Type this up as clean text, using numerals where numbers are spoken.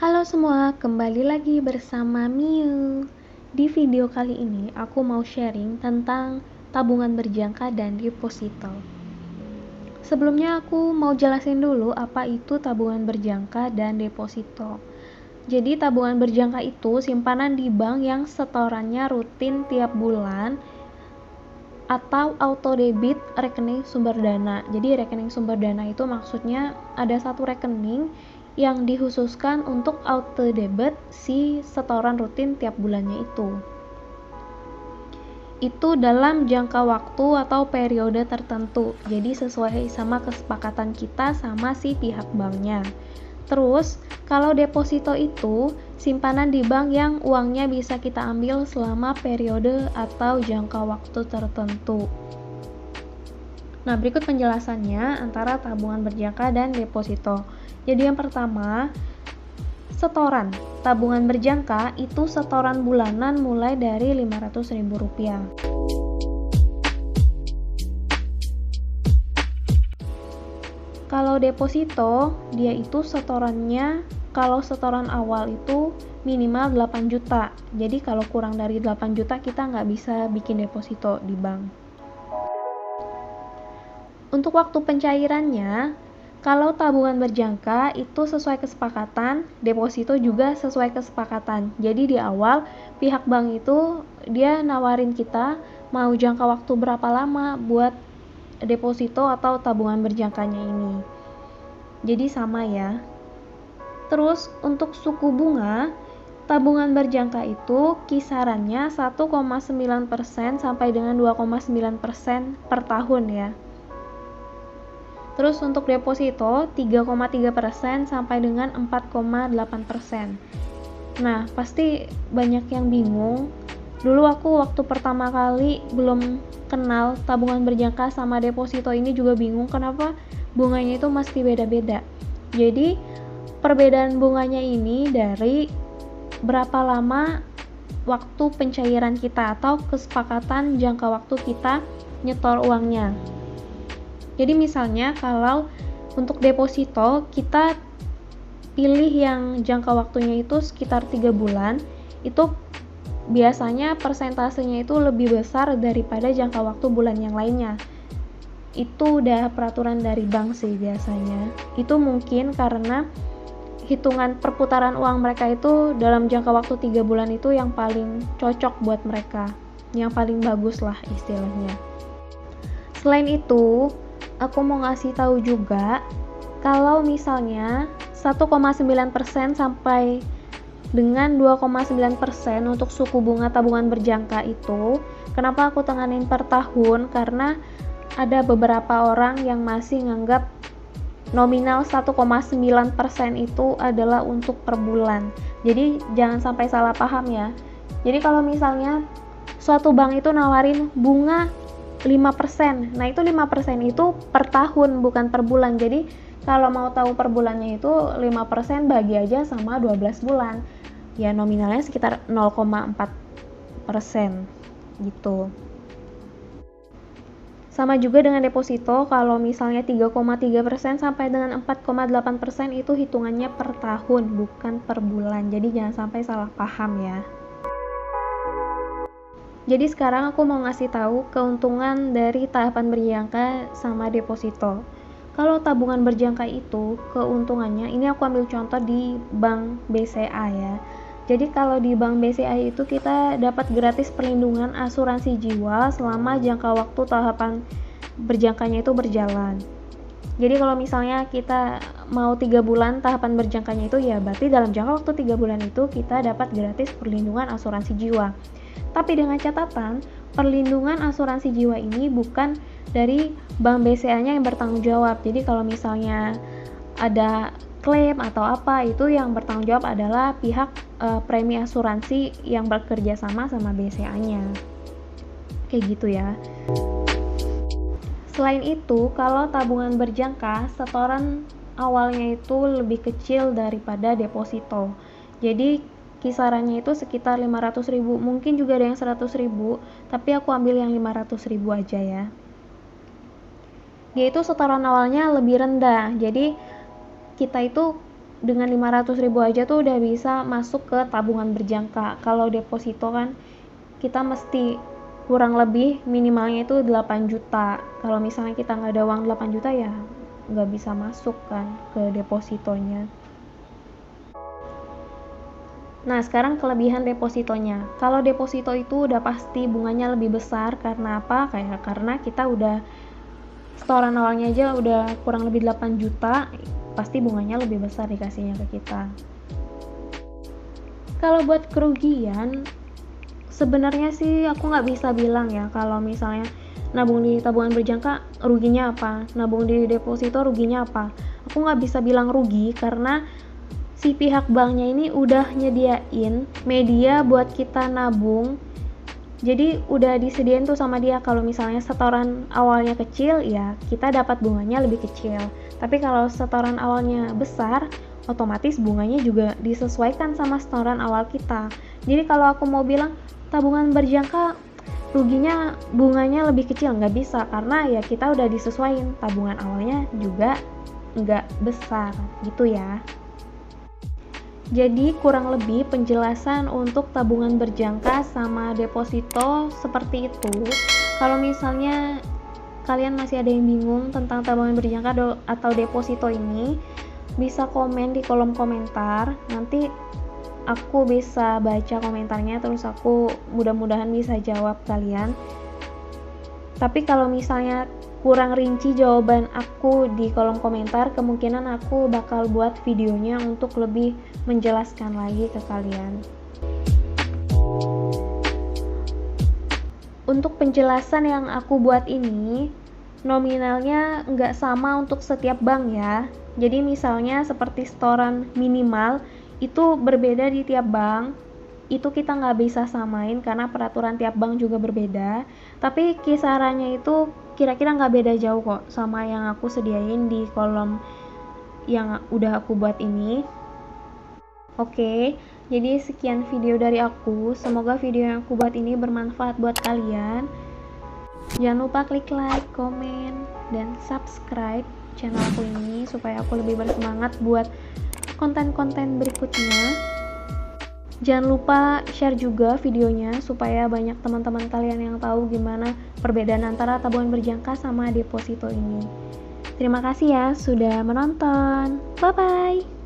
Halo semua, kembali lagi bersama Miu. Di video kali ini aku mau sharing tentang tabungan berjangka dan deposito. Sebelumnya aku mau jelasin dulu apa itu tabungan berjangka dan deposito. Jadi tabungan berjangka itu simpanan di bank yang setorannya rutin tiap bulan atau auto debit rekening sumber dana. Jadi rekening sumber dana itu maksudnya ada satu rekening yang dikhususkan untuk auto debit si setoran rutin tiap bulannya itu. Itu dalam jangka waktu atau periode tertentu. Jadi sesuai sama kesepakatan kita sama si pihak banknya. Terus, kalau deposito itu simpanan di bank yang uangnya bisa kita ambil selama periode atau jangka waktu tertentu. Nah, berikut penjelasannya antara tabungan berjangka dan deposito. Jadi yang pertama, setoran. Tabungan berjangka itu setoran bulanan mulai dari Rp500.000. Kalau deposito, dia itu setorannya, kalau setoran awal itu minimal 8 juta. Jadi kalau kurang dari 8 juta kita nggak bisa bikin deposito di bank. Untuk waktu pencairannya, kalau tabungan berjangka itu sesuai kesepakatan, deposito juga sesuai kesepakatan. Jadi di awal pihak bank itu dia nawarin kita mau jangka waktu berapa lama buat deposito atau tabungan berjangkanya ini. Jadi sama ya. Terus untuk suku bunga, tabungan berjangka itu kisarannya 1,9% sampai dengan 2,9% per tahun ya. Terus untuk deposito 3,3% sampai dengan 4,8%. Nah, pasti banyak yang bingung. Dulu aku waktu pertama kali belum kenal tabungan berjangka sama deposito ini juga bingung kenapa bunganya itu mesti beda-beda. Jadi, perbedaan bunganya ini dari berapa lama waktu pencairan kita atau kesepakatan jangka waktu kita nyetor uangnya. Jadi misalnya kalau untuk deposito kita pilih yang jangka waktunya itu sekitar 3 bulan, itu biasanya persentasenya itu lebih besar daripada jangka waktu bulan yang lainnya. Itu udah peraturan dari bank sih biasanya. Itu mungkin karena hitungan perputaran uang mereka itu dalam jangka waktu 3 bulan itu yang paling cocok buat mereka, yang paling bagus lah istilahnya. Selain itu, aku mau ngasih tahu juga kalau misalnya 1,9% sampai dengan 2,9% untuk suku bunga tabungan berjangka itu, kenapa aku tenganin per tahun? Karena ada beberapa orang yang masih nganggap nominal 1,9% itu adalah untuk per bulan. Jadi jangan sampai salah paham ya. Jadi kalau misalnya suatu bank itu nawarin bunga 5%. Nah, itu 5% itu per tahun bukan per bulan. Jadi, kalau mau tahu per bulannya itu 5% bagi aja sama 12 bulan. Ya, nominalnya sekitar 0,4% gitu. Sama juga dengan deposito, kalau misalnya 3,3% sampai dengan 4,8% itu hitungannya per tahun bukan per bulan. Jadi jangan sampai salah paham ya. Jadi sekarang aku mau ngasih tahu keuntungan dari tahapan berjangka sama deposito. Kalau tabungan berjangka itu keuntungannya, ini aku ambil contoh di Bank BCA ya. Jadi kalau di Bank BCA itu kita dapat gratis perlindungan asuransi jiwa selama jangka waktu tahapan berjangkanya itu berjalan. Jadi kalau misalnya kita mau 3 bulan tahapan berjangkanya itu ya berarti dalam jangka waktu 3 bulan itu kita dapat gratis perlindungan asuransi jiwa. Tapi dengan catatan, perlindungan asuransi jiwa ini bukan dari Bank BCA-nya yang bertanggung jawab. Jadi kalau misalnya ada klaim atau apa, itu yang bertanggung jawab adalah pihak premi asuransi yang bekerja sama BCA-nya. Kayak gitu ya. Selain itu, kalau tabungan berjangka, setoran awalnya itu lebih kecil daripada deposito. Jadi kisarannya itu sekitar 500.000, mungkin juga ada yang 100.000, tapi aku ambil yang 500.000 aja ya. Dia itu setoran awalnya lebih rendah, jadi kita itu dengan 500.000 aja tuh udah bisa masuk ke tabungan berjangka. Kalau deposito kan kita mesti kurang lebih minimalnya itu 8 juta. Kalau misalnya kita nggak ada uang 8 juta ya nggak bisa masuk kan ke depositonya. Nah, sekarang kelebihan depositonya. Kalau deposito itu udah pasti bunganya lebih besar. Karena apa? Karena kita udah setoran awalnya aja udah kurang lebih 8 juta, pasti bunganya lebih besar dikasihnya ke kita. Kalau buat kerugian, sebenarnya sih aku nggak bisa bilang ya kalau misalnya nabung di tabungan berjangka ruginya apa, nabung di deposito ruginya apa. Aku nggak bisa bilang rugi karena si pihak banknya ini udah nyediain media buat kita nabung. Jadi udah disediain tuh sama dia kalau misalnya setoran awalnya kecil ya kita dapat bunganya lebih kecil. Tapi kalau setoran awalnya besar, otomatis bunganya juga disesuaikan sama setoran awal kita. Jadi kalau aku mau bilang tabungan berjangka ruginya bunganya lebih kecil, nggak bisa karena ya kita udah disesuaikan tabungan awalnya juga nggak besar gitu ya. Jadi kurang lebih penjelasan untuk tabungan berjangka sama deposito seperti itu. Kalau misalnya kalian masih ada yang bingung tentang tabungan berjangka atau deposito ini, bisa komen di kolom komentar. Nanti aku bisa baca komentarnya, terus aku mudah-mudahan bisa jawab kalian. Tapi kalau misalnya kurang rinci jawaban aku di kolom komentar, kemungkinan aku bakal buat videonya untuk lebih menjelaskan lagi ke kalian. Untuk penjelasan yang aku buat ini, nominalnya nggak sama untuk setiap bank ya. Jadi misalnya seperti setoran minimal, itu berbeda di tiap bank. Itu kita nggak bisa samain karena peraturan tiap bank juga berbeda. Tapi kisarannya itu kira-kira nggak beda jauh kok sama yang aku sediain di kolom yang udah aku buat ini. Oke, jadi sekian video dari aku. Semoga video yang aku buat ini bermanfaat buat kalian. Jangan lupa klik like, komen, dan subscribe channel aku ini supaya aku lebih bersemangat buat konten-konten berikutnya. Jangan lupa share juga videonya supaya banyak teman-teman kalian yang tahu gimana perbedaan antara tabungan berjangka sama deposito ini. Terima kasih ya sudah menonton. Bye-bye.